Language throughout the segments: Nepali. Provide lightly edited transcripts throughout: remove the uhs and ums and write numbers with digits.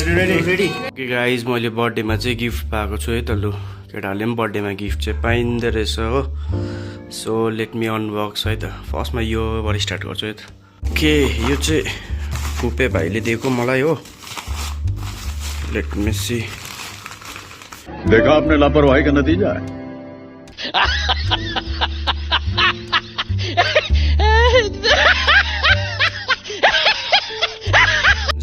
रेडी ओके गाइज मैले बर्थडेमा चाहिँ गिफ्ट पाएको छु है त लु केटाहरूले पनि बर्थडेमा गिफ्ट चाहिँ पाइँदो रहेछ हो सो लेट मी अनबक्स है त फर्स्टमा योबाट स्टार्ट गर्छु है त ओके यो चाहिँ फुपे भाइले दिएको मलाई हो लेट मी सी देखा आपने लापरवाही का नतीजा है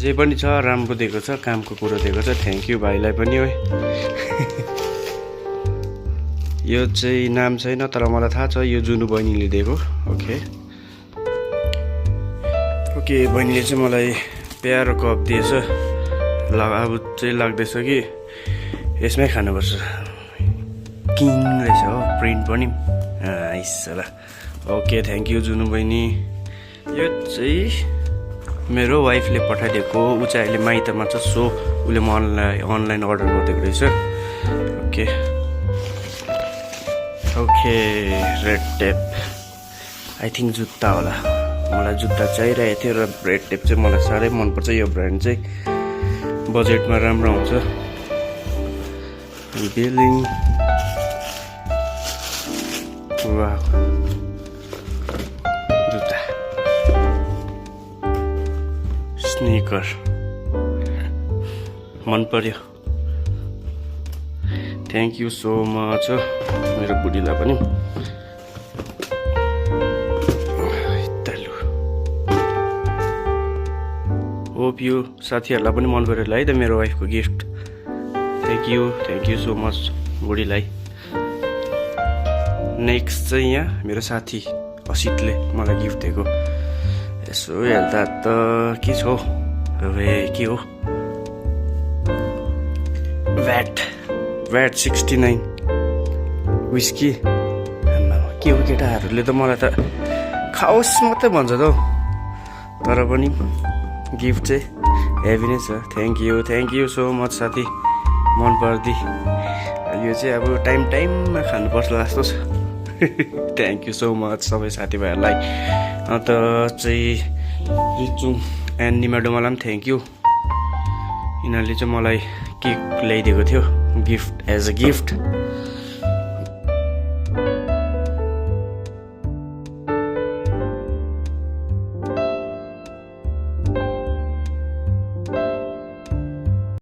जे पनि छ राम्रो दिएको छ कामको कुरो दिएको छ थ्याङ्क यू भाइलाई पनि हो यो चाहिँ नाम छैन तर मलाई थाहा छ यो जुनु बहिनीले दिएको ओके ओके बहिनीले चाहिँ मलाई प्यारो कप दिएछ अब चाहिँ लाग्दैछ कि यसमै खानुपर्छ किङ रहेछ हो प्रिन्ट पनि ल ओके थ्याङ्क यू जुनु बहिनी यो चाहिँ मेरो वाइफले पठाइदिएको ऊ चाहिँ अहिले माइतमा छ सो उसले मलाई अनलाइन अर्डर गरिदिएको रहेछ okay okay red tape I think जुत्ता होला मलाई जुत्ता चाहिरहेको थियो र रेड टेप चाहिँ मलाई साह्रै मनपर्छ यो ब्रान्ड चाहिँ बजेटमा राम्रो हुन्छ बिलिङ वाह जुत्ता स्निकर मन पर्यो थ्याङ्क यू सो मच मेरो बुढीलाई पनि होप यो साथीहरूलाई पनि मन पर्यो होला है त मेरो वाइफको gift thank you so much बुढीलाई नेक्स्ट चाहिँ यहाँ मेरो साथी असितले मलाई गिफ्ट दिएको यसो हेर्दा त के छ के हो भ्याट 69 विस्की के हो केटाहरूले त मलाई त खाओस् मात्रै भन्छ त हौ तर पनि गिफ्ट चाहिँ हेभी नै छ थ्याङ्क यू सो मच साथी मन पर्दी यो चाहिँ अब टाइममा खानुपर्छ जस्तो छ थ्याङ्क यू सो मच सबै साथीभाइहरूलाई अन्त चाहिँ रिचुङ एन्ड निमाडोमालाई पनि थ्याङ्क यू यिनीहरूले चाहिँ मलाई केक ल्याइदिएको थियो गिफ्ट एज अ गिफ्ट